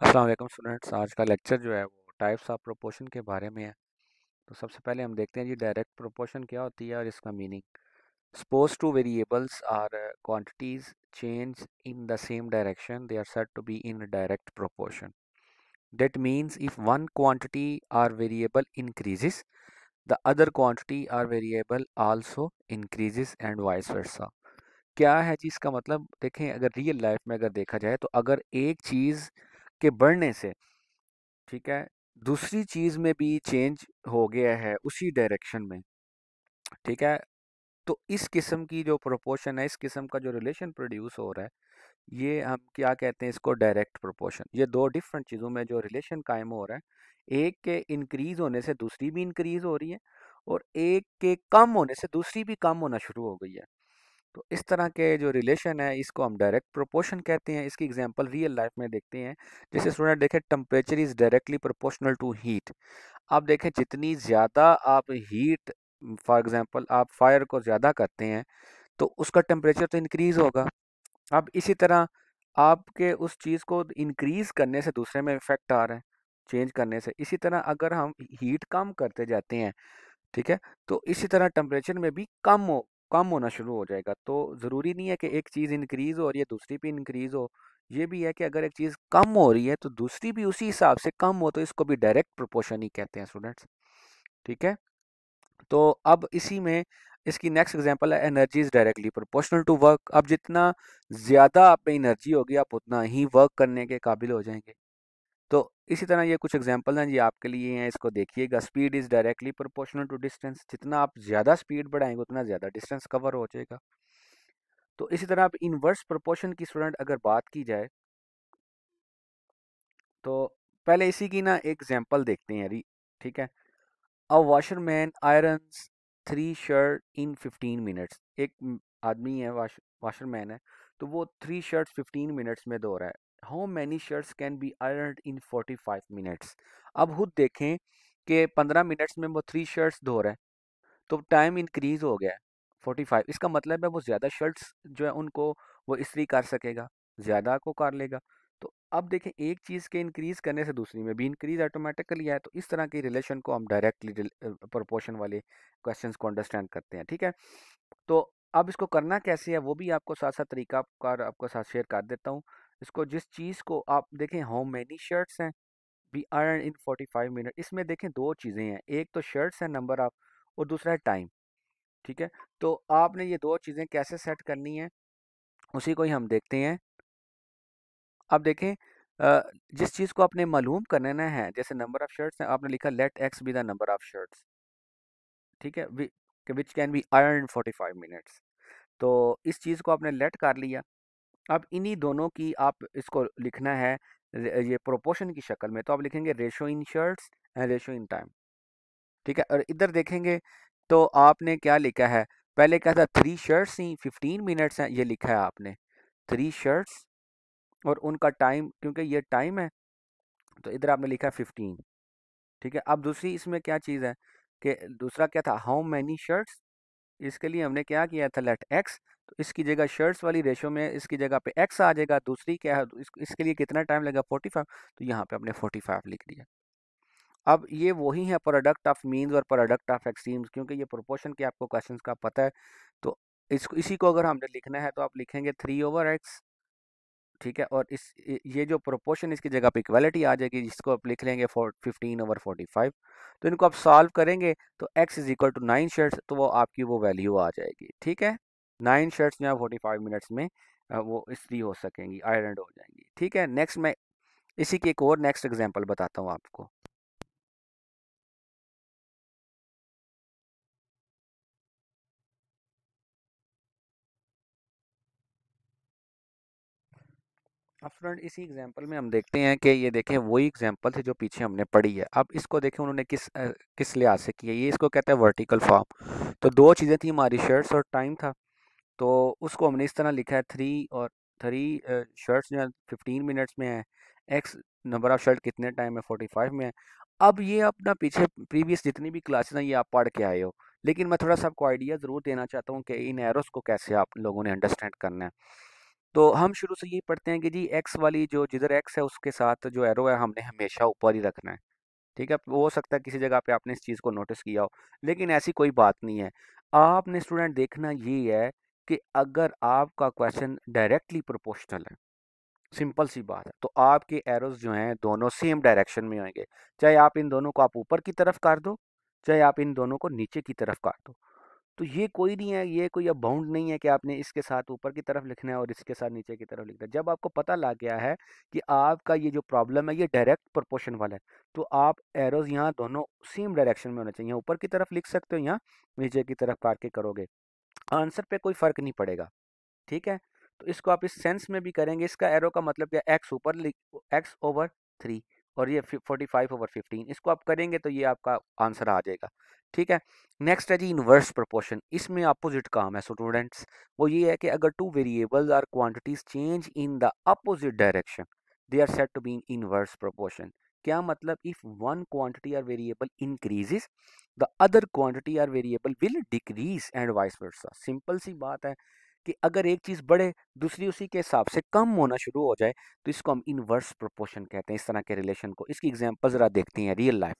अस्सलाम वालेकुम स्टूडेंट्स। आज का लेक्चर जो है वो टाइप्स ऑफ प्रोपोर्शन के बारे में है। तो सबसे पहले हम देखते हैं जी डायरेक्ट प्रोपोर्शन क्या होती है और इसका meaning. Suppose two variables or quantities change in the same direction, they are said to be in direct proportion. That means if one quantity or variable increases, the other quantity or variable also increases and vice versa. क्या है जी इसका मतलब? देखें, अगर real life में अगर देखा जाए तो अगर एक चीज़ के बढ़ने से, ठीक है, दूसरी चीज में भी चेंज हो गया है उसी डायरेक्शन में, ठीक है, तो इस किस्म की जो प्रोपोर्शन है, इस किस्म का जो रिलेशन प्रोड्यूस हो रहा है, ये हम क्या कहते हैं? इसको डायरेक्ट प्रोपोर्शन। ये दो डिफरेंट चीज़ों में जो रिलेशन कायम हो रहा है, एक के इंक्रीज होने से दूसरी भी इंक्रीज हो रही है और एक के कम होने से दूसरी भी कम होना शुरू हो गई है। तो इस तरह के जो रिलेशन है इसको हम डायरेक्ट प्रोपोर्शन कहते हैं। इसकी एग्जांपल रियल लाइफ में देखते हैं। जैसे स्टूडेंट देखें, temperature is directly proportional to heat. आप देखें, जितनी ज़्यादा आप हीट, फॉर एग्जांपल आप फायर को ज़्यादा करते हैं तो उसका टेम्परेचर तो इंक्रीज होगा। अब इसी तरह आपके उस चीज़ को इंक्रीज करने से दूसरे में इफेक्ट आ रहा है, चेंज करने से। इसी तरह अगर हम हीट कम करते जाते हैं, ठीक है, तो इसी तरह टेम्परेचर में भी कम होना शुरू हो जाएगा। तो ज़रूरी नहीं है कि एक चीज़ इंक्रीज हो रही है दूसरी भी इंक्रीज हो। ये भी है कि अगर एक चीज़ कम हो रही है तो दूसरी भी उसी हिसाब से कम हो, तो इसको भी डायरेक्ट प्रोपोर्शन ही कहते हैं स्टूडेंट्स। ठीक है, तो अब इसी में इसकी नेक्स्ट एग्जांपल है energy is directly proportional to work. अब जितना ज़्यादा आप में एनर्जी होगी आप उतना ही वर्क करने के काबिल हो जाएंगे। तो इसी तरह ये कुछ एग्जांपल हैं, ये आपके लिए हैं, इसको देखिएगा। Speed is directly proportional to distance. जितना आप ज़्यादा स्पीड बढ़ाएंगे उतना ज़्यादा डिस्टेंस कवर हो जाएगा। तो इसी तरह आप इनवर्स प्रोपोर्शन की स्टूडेंट अगर बात की जाए तो पहले इसी की ना एक एग्जांपल देखते हैं अभी। ठीक है, a washerman irons 3 shirt in 15 minutes. एक आदमी है, वॉशरमैन है, तो वो 3 शर्ट्स 15 मिनट्स में धो रहा है। How many shirts can be ironed in 45 minutes. अब खुद देखें कि 15 मिनट्स में वो 3 शर्ट्स धो रहा है, तो टाइम इंक्रीज हो गया है 45। इसका मतलब है वो ज़्यादा शर्ट्स जो है उनको वो इस्त्री कर सकेगा, ज़्यादा को कर लेगा। तो अब देखें, एक चीज़ के इंक्रीज करने से दूसरी में भी इंक्रीज ऑटोमेटिकली है। तो इस तरह के रिलेशन को हम डायरेक्टली प्रोपोर्शन वाले क्वेश्चंस को अंडरस्टैंड करते हैं। ठीक है, तो अब इसको करना कैसे है वो भी आपको साथ साथ तरीका कार आपको साथ शेयर कर देता हूँ। इसको जिस चीज़ को आप देखें, हाउ मैनी शर्ट्स हैं बी आयरन इन 45 मिनट, इसमें देखें दो चीज़ें हैं, एक तो शर्ट्स है नंबर ऑफ, और दूसरा है टाइम। ठीक है, तो आपने ये दो चीज़ें कैसे सेट करनी है उसी को ही हम देखते हैं। अब देखें, जिस चीज़ को आपने मालूम करना है, जैसे नंबर ऑफ शर्ट्स है, आपने लिखा let X be the number of shirts. ठीक है, which can be iron 45 minutes. तो इस चीज़ को आपने लेट कर लिया। अब इन्हीं दोनों की आप इसको लिखना है ये प्रोपोर्शन की शक्ल में, तो आप लिखेंगे ratio in shirts and ratio in time. ठीक है, और इधर देखेंगे तो आपने क्या लिखा है? पहले क्या था? 3 शर्ट्स ही 15 मिनट्स हैं, ये लिखा है आपने 3 शर्ट्स, और उनका टाइम क्योंकि ये टाइम है तो इधर आपने लिखा 15। ठीक है, अब दूसरी इसमें क्या चीज़ है कि दूसरा क्या था? How many shirts. इसके लिए हमने क्या किया था? Let X. तो इसकी जगह शर्ट्स वाली रेशो में इसकी जगह पे एक्स आ जाएगा। दूसरी क्या है? इसके लिए कितना टाइम लगेगा? 45। तो यहाँ पे आपने 45 लिख दिया। अब ये वही है प्रोडक्ट ऑफ मीन्स और प्रोडक्ट ऑफ एक्सट्रीम्स, क्योंकि ये प्रोपोर्शन के आपको क्वेश्चंस का पता है। तो इसको इसी को अगर हमने लिखना है तो आप लिखेंगे 3/x। ठीक है, और ये जो प्रोपोर्शन इसकी जगह पे इक्वालिटी आ जाएगी, जिसको आप लिख लेंगे 15/45। तो इनको आप सॉल्व करेंगे तो x is equal to 9 shirts, तो वो आपकी वो वैल्यू आ जाएगी। ठीक है, 9 शर्ट्स जो है 45 मिनट्स में वो इस्त्री हो सकेंगी, आयरन हो जाएंगी। ठीक है, नेक्स्ट मैं इसी की एक और नेक्स्ट एग्जांपल बताता हूँ आपको। अब स्टूडेंट इसी एग्जांपल में हम देखते हैं कि ये देखें वही एग्जांपल थी जो पीछे हमने पढ़ी है। अब इसको देखें उन्होंने किस लिहाज से किया। ये इसको कहते हैं वर्टिकल फॉर्म। तो दो चीज़ें थी हमारी, शर्ट्स और टाइम था। तो उसको हमने इस तरह लिखा है 3 शर्ट्स जो है 15 मिनट्स में है, एक्स नंबर ऑफ शर्ट कितने टाइम में 45 में है। अब ये अपना पीछे प्रीवियस जितनी भी क्लासेस हैं ये आप पढ़ के आए हो, लेकिन मैं थोड़ा सा आपको आइडिया ज़रूर देना चाहता हूँ कि इन एरोस को कैसे आप लोगों ने अंडरस्टैंड करना है। तो हम शुरू से यही पढ़ते हैं कि जी एक्स वाली जो जिधर एक्स है उसके साथ जो एरो है हमने हमेशा ऊपर ही रखना है। ठीक है, हो सकता है किसी जगह पे आपने इस चीज़ को नोटिस किया हो, लेकिन ऐसी कोई बात नहीं है। आपने स्टूडेंट देखना ये है कि अगर आपका क्वेश्चन डायरेक्टली प्रोपोर्शनल है, सिंपल सी बात है, तो आपके एरोज जो हैं दोनों सेम डायरेक्शन में होंगे। चाहे आप इन दोनों को आप ऊपर की तरफ कर दो, चाहे आप इन दोनों को नीचे की तरफ कर दो। तो ये कोई नहीं है, ये कोई अब बाउंड नहीं है कि आपने इसके साथ ऊपर की तरफ लिखना है और इसके साथ नीचे की तरफ लिखना है। जब आपको पता लग गया है कि आपका ये जो प्रॉब्लम है ये डायरेक्ट प्रोपोर्शन वाला है, तो आप एरोज यहाँ दोनों सेम डायरेक्शन में होने चाहिए। ऊपर की तरफ लिख सकते हो, यहाँ नीचे की तरफ करके करोगे, आंसर पे कोई फर्क नहीं पड़ेगा। ठीक है, तो इसको आप इस सेंस में भी करेंगे। इसका एरो का मतलब क्या, एक्स ऊपर एक्स ओवर 3 और ये 45/15, इसको आप करेंगे तो ये आपका आंसर आ जाएगा। ठीक है, नेक्स्ट है जी इनवर्स प्रोपोर्शन। इसमें अपोजिट काम है स्टूडेंट्स। वो ये है कि अगर two variables or quantities change in the opposite direction, they are said to be in inverse proportion. क्या मतलब, if one quantity or variable increases, the other quantity or variable will decrease and vice versa. Simple सी बात है कि अगर एक चीज बढ़े दूसरी उसी के हिसाब से कम होना शुरू हो जाए, तो इसको हम इनवर्स प्रोपोर्शन कहते हैं, इस तरह के रिलेशन को। इसकी एग्जांपल जरा देखते हैं real life.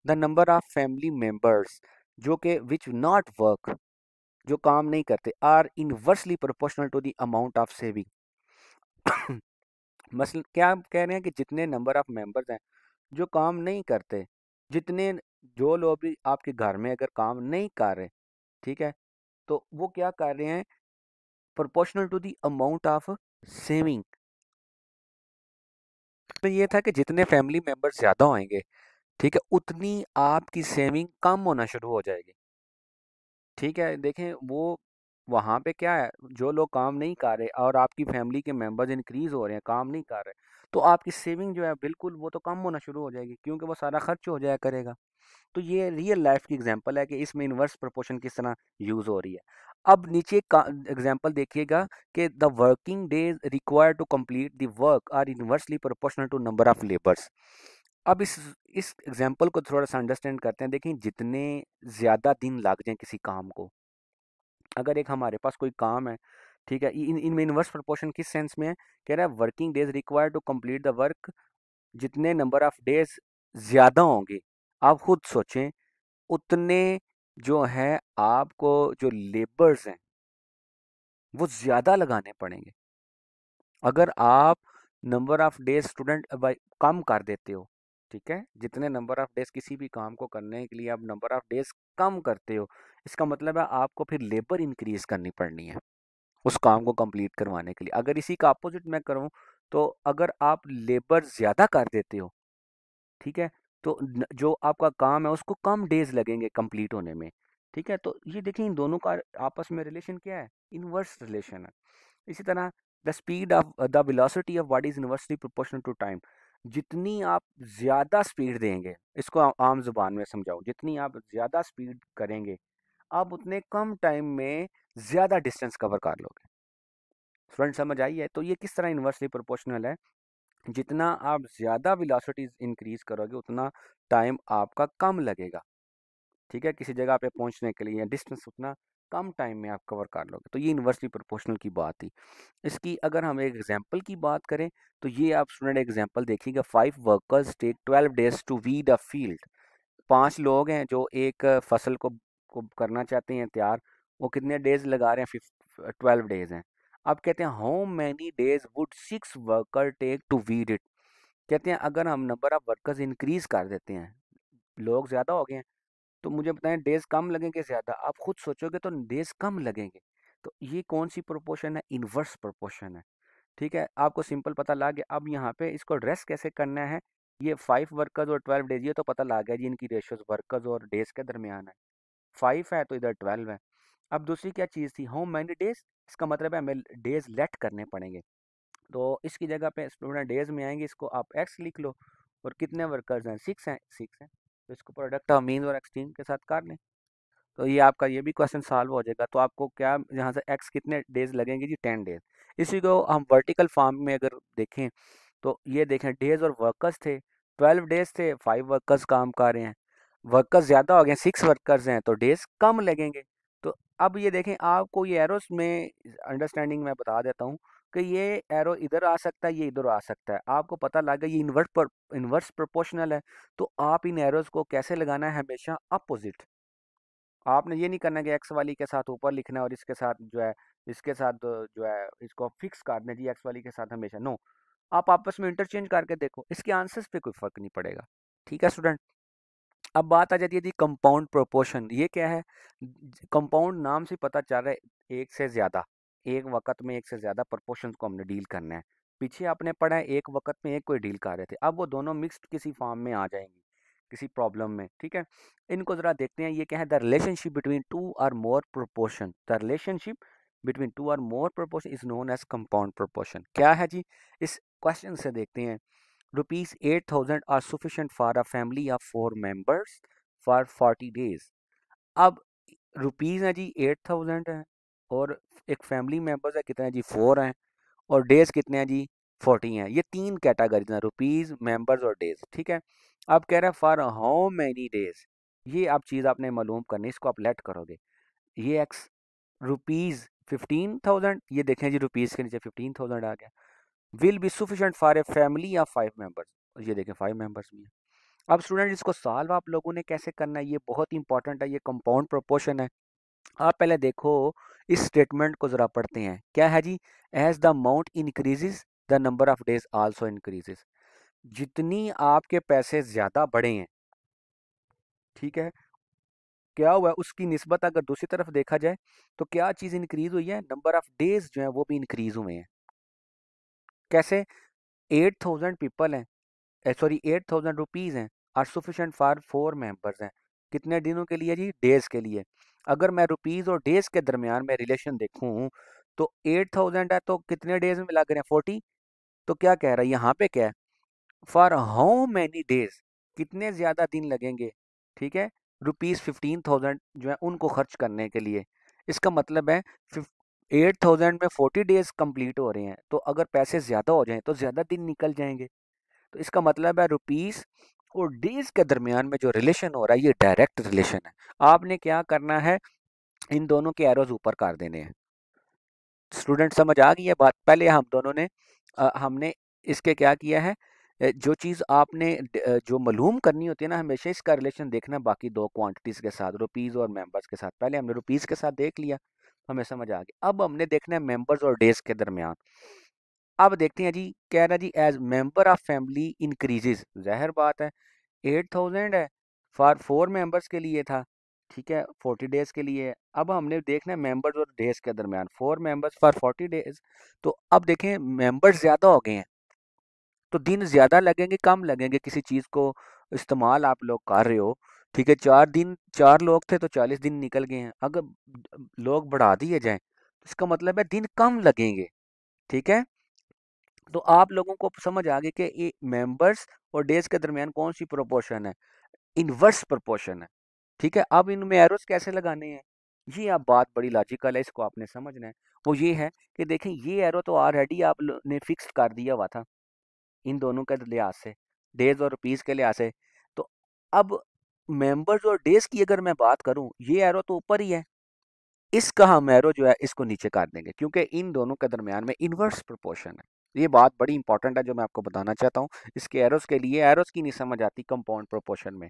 The number of family members जो कि विच नॉट वर्क, जो काम नहीं करते, are inversely proportional to the amount of saving. मसल क्या आप कह रहे हैं कि जितने नंबर ऑफ मेंबर्स हैं जो काम नहीं करते, जितने जो लोग भी आपके घर में अगर काम नहीं कर रहे, ठीक है, तो वो क्या कर रहे हैं, proportional to the amount of saving. तो ये था कि जितने फैमिली मेंबर्स ज्यादा होंगे, ठीक है, उतनी आपकी सेविंग कम होना शुरू हो जाएगी। ठीक है, देखें वो वहाँ पे क्या है, जो लोग काम नहीं कर रहे और आपकी फैमिली के मेंबर्स इंक्रीज हो रहे हैं, काम नहीं कर रहे, तो आपकी सेविंग जो है बिल्कुल वो तो कम होना शुरू हो जाएगी, क्योंकि वो सारा खर्च हो जाया करेगा। तो ये रियल लाइफ की एग्जांपल है कि इसमें इनवर्स प्रोपोर्शन किस तरह यूज हो रही है। अब नीचे का एग्जांपल देखिएगा कि the working days required to complete the work are inversely proportional to number of labours. अब इस एग्जांपल को थोड़ा सा अंडरस्टैंड करते हैं। देखिए, जितने ज़्यादा दिन लग जाएं किसी काम को, अगर एक हमारे पास कोई काम है, ठीक है, इनमें इनवर्स प्रोपोर्शन किस सेंस में है, कह रहा है working days required to complete the work, जितने नंबर ऑफ डेज ज़्यादा होंगे, आप खुद सोचें, उतने जो है आपको जो लेबर्स हैं वो ज़्यादा लगाने पड़ेंगे। अगर आप नंबर ऑफ डेज स्टूडेंट कम कर देते हो, ठीक है, जितने नंबर ऑफ डेज किसी भी काम को करने के लिए आप नंबर ऑफ डेज कम करते हो, इसका मतलब है आपको फिर लेबर इंक्रीज करनी पड़नी है उस काम को कंप्लीट करवाने के लिए। अगर इसी का अपोजिट मैं करूं, तो अगर आप लेबर ज़्यादा कर देते हो, ठीक है, तो जो आपका काम है उसको कम डेज लगेंगे कंप्लीट होने में। ठीक है, तो ये देखिए इन दोनों का आपस में रिलेशन क्या है, इनवर्स रिलेशन है। इसी तरह the speed of the velocity of what is inversely proportional to time. जितनी आप ज़्यादा स्पीड देंगे, इसको आम जुबान में समझाओ, जितनी आप ज़्यादा स्पीड करेंगे, आप उतने कम टाइम में ज़्यादा डिस्टेंस कवर कर लोगे। स्टूडेंट समझ आई है? तो ये किस तरह इनवर्सली प्रोपोर्शनल है, जितना आप ज़्यादा वेलोसिटी इंक्रीज करोगे उतना टाइम आपका कम लगेगा। ठीक है, किसी जगह पे पहुंचने के लिए डिस्टेंस उतना कम टाइम में आप कवर कर लोगे। तो ये इन्वर्सली प्रोपोर्शनल की बात थी। इसकी अगर हम एक एग्जांपल की बात करें, तो ये आप स्टूडेंट एग्जांपल देखिएगा, 5 workers take 12 days to weed a field. 5 लोग हैं जो एक फसल को करना चाहते हैं तैयार, वो कितने डेज लगा रहे हैं, 12 डेज हैं। अब कहते हैं how many days would 6 worker take to weed it. कहते हैं अगर हम नंबर ऑफ वर्कर्स इंक्रीज कर देते हैं, लोग ज़्यादा हो गए हैं, तो मुझे बताएं डेज कम लगेंगे ज़्यादा, आप खुद सोचोगे तो डेज कम लगेंगे। तो ये कौन सी प्रोपोर्शन है, इनवर्स प्रोपोर्शन है। ठीक है, आपको सिंपल पता लग गया। अब यहाँ पे इसको एड्रेस कैसे करना है, ये 5 वर्कर्स और 12 डेज, ये तो पता लग गया जी इनकी रेशियोज वर्कर्स और डेज के दरमियान है। 5 है तो इधर 12 है। अब दूसरी क्या चीज़ थी, हाउ मैनी डेज, इसका मतलब है हमें डेज लेट करने पड़ेंगे। तो इसकी जगह पे स्टूडेंट डेज में आएंगे, इसको आप एक्स लिख लो, और कितने वर्कर्स हैं, 6 हैं, तो इसको प्रोडक्ट ऑफ मीन और एक्सट्रीम के साथ कर लें, तो ये आपका ये भी क्वेश्चन सॉल्व हो जाएगा। तो आपको क्या यहाँ से एक्स कितने डेज लगेंगे जी, 10 डेज। इसी को हम वर्टिकल फॉर्म में अगर देखें, तो ये देखें डेज और वर्कर्स थे, 12 डेज थे, 5 वर्कर्स काम कर रहे हैं, वर्कर्स ज़्यादा हो गए, 6 वर्कर्स हैं, तो डेज कम लगेंगे। तो अब ये देखें, आपको ये एरोस में अंडरस्टैंडिंग मैं बता देता हूँ कि ये एरो इधर आ सकता है, ये इधर आ सकता है, आपको पता लगा ये इन्वर्स प्रोपोर्शनल है, तो आप इन एरोज को कैसे लगाना है, हमेशा अपोजिट। आपने ये नहीं करना कि एक्स वाली के साथ ऊपर लिखना है और इसके साथ जो है, इसके साथ जो है इसको फिक्स कर दें जी एक्स वाली के साथ हमेशा, नो। आप आपस में इंटरचेंज करके देखो, इसके आंसर्स पे कोई फर्क नहीं पड़ेगा। ठीक है स्टूडेंट। अब बात आ जाती है जी कंपाउंड प्रोपोर्शन। ये क्या है? कंपाउंड नाम से पता चल रहा है एक से ज्यादा, एक वक्त में एक से ज्यादा प्रोपोर्शन को हमने डील करना है। पीछे आपने पढ़ा है एक वक्त में एक कोई डील कर रहे थे, अब वो दोनों मिक्स्ड किसी फॉर्म में आ जाएंगी किसी प्रॉब्लम में। ठीक है, इनको जरा देखते हैं। ये क्या है? The relationship between two or more proportion, the relationship between two or more proportion is known as compound proportion. क्या है जी? इस क्वेश्चन से देखते हैं। Rupees 8,000 are sufficient for a family of 4 members for 40 days। अब रुपीज है जी 8,000 है, और एक फैमिली मेंबर्स है कितने हैं जी 4 हैं, और डेज कितने हैं जी 40 हैं। ये तीन कैटेगरीज हैं, रुपीज, मेंबर्स और डेज। ठीक है, अब कह रहा है फॉर हाउ मैनी डेज। ये आप चीज़ आपने मालूम करनी, इसको आप लेट करोगे। ये एक्स रुपीज 15,000, ये देखें जी रुपीज के नीचे 15,000 आ गया। Will be sufficient for a family of 5 members, ये देखें 5 मेंबर्स भी है। अब स्टूडेंट इसको सॉल्व आप लोगों ने कैसे करना है, ये बहुत इंपॉर्टेंट है, ये कंपाउंड प्रोपोर्शन है। आप पहले देखो, इस स्टेटमेंट को जरा पढ़ते हैं। क्या है जी? As the amount increases the number of days also increases. जितनी आपके पैसे ज्यादा बढ़े हैं, ठीक है, क्या हुआ है उसकी निस्बत अगर दूसरी तरफ देखा जाए तो क्या चीज इंक्रीज हुई है? नंबर ऑफ डेज जो है वो भी इंक्रीज हुए हैं। कैसे? 8,000 पीपल हैं, सॉरी 8,000 रुपीज हैं, आर सफिशिएंट फॉर 4 मेंबर्स हैं। कितने दिनों के लिए जी? डेज के लिए। अगर मैं रुपीज और डेज के दरमियान में रिलेशन देखूं तो 8,000 है तो कितने डेज में मिला करें? 40। तो क्या कह रहा है यहाँ पे? क्या है? फॉर हाउ मैनी डेज, कितने ज्यादा दिन लगेंगे? ठीक है, रुपीज 15,000 जो है उनको खर्च करने के लिए। इसका मतलब है 8,000 में 40 डेज कंप्लीट हो रहे हैं, तो अगर पैसे ज्यादा हो जाएं तो ज्यादा दिन निकल जाएंगे। तो इसका मतलब है रुपीस और डेज के दरमियान में जो रिलेशन हो रहा है ये डायरेक्ट रिलेशन है। आपने क्या करना है? इन दोनों के एरोज ऊपर कर देने हैं। स्टूडेंट समझ आ गई है बात? पहले हम दोनों ने हमने इसके क्या किया है, जो चीज़ आपने जो मालूम करनी होती है ना, हमेशा इसका रिलेशन देखना बाकी दो क्वांटिटीज के साथ, रुपीज और मेंबर्स के साथ। पहले हमने रुपीज के साथ देख लिया, हमें समझ आ गया। अब हमने देखना है मेंबर्स और डेज के दरमियान। अब देखते हैं जी, कह रहा है जी as member of family increases. जाहिर बात है 8,000 है, फॉर 4 मेंबर्स के लिए था, ठीक है, 40 डेज के लिए। अब हमने देखना है मेंबर्स और डेज के दरमियान, 4 मेंबर्स फॉर 40 डेज। तो अब देखें मेंबर्स ज्यादा हो गए हैं, तो दिन ज्यादा लगेंगे कम लगेंगे किसी चीज को इस्तेमाल आप लोग कर रहे हो। ठीक है, 4 दिन 4 लोग थे तो 40 दिन निकल गए हैं। अगर लोग बढ़ा दिए जाएं तो इसका मतलब है दिन कम लगेंगे। ठीक है, तो आप लोगों को समझ आ गई कि ये मेंबर्स और डेज के दरमियान कौन सी प्रोपोर्शन है? इनवर्स प्रोपोर्शन है। ठीक है, अब इनमें एरोस कैसे लगाने हैं? ये आप बात बड़ी लॉजिकल है, इसको आपने समझना है। वो ये है कि देखें ये एरो तो ऑलरेडी आप ने फिक्स कर दिया हुआ था इन दोनों के लिहाज से, डेज और रुपीज के लिहाज से। तो अब मेंबर्स और डेज की अगर मैं बात करूं, ये एरो तो ऊपर ही है, इसका हम एरो जो है इसको नीचे काट देंगे, क्योंकि इन दोनों के दरमियान में इनवर्स प्रोपोर्शन है। ये बात बड़ी इंपॉर्टेंट है जो मैं आपको बताना चाहता हूँ। इसके एरोस के लिए एरोस की नहीं समझ आती कंपाउंड प्रोपोर्शन में।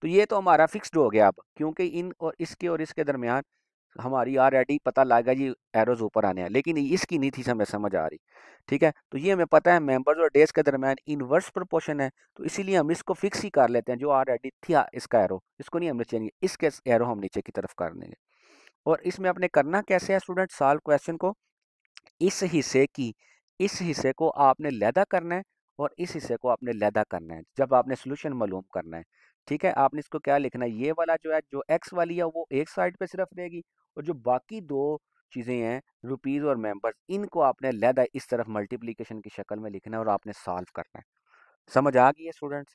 तो ये तो हमारा फिक्स्ड हो गया अब, क्योंकि इन और इसके दरमियान हमारी ऑलरेडी पता लगा जी एरोज ऊपर आने हैं, लेकिन इसकी नहीं थी हमें समझ आ रही। ठीक है, तो ये हमें पता है मेंबर्स और डेज के दरमियान इनवर्स प्रोपोर्शन है, तो इसीलिए हम इसको फिक्स ही कर लेते हैं। जो ऑलरेडी थी इसका एरो, इसको नहीं हमने चेंज, इसके एरो हम नीचे की तरफ कर देंगे। और इसमें आपने करना कैसे है स्टूडेंट? सॉल्व क्वेश्चन को, इस हिस्से की इस हिस्से को आपने लैदा करना है और इस हिस्से को आपने लैदा करना है जब आपने सोल्यूशन मालूम करना है। ठीक है, आपने इसको क्या लिखना है? ये वाला जो है, जो एक्स वाली है वो एक साइड पे सिर्फ रहेगी, और जो बाकी दो चीजें हैं रुपीज और मेंबर्स, इनको आपने लैदा इस तरफ मल्टीप्लीकेशन की शक्ल में लिखना है और आपने सॉल्व करना है। समझ आ गई है स्टूडेंट्स?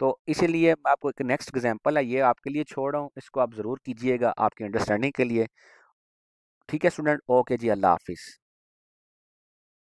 तो इसीलिए मैं आपको एक नेक्स्ट एग्जांपल है ये आपके लिए छोड़ रहा हूँ, इसको आप जरूर कीजिएगा आपकी अंडरस्टैंडिंग के लिए। ठीक है स्टूडेंट, ओके जी, अल्लाह हाफिज।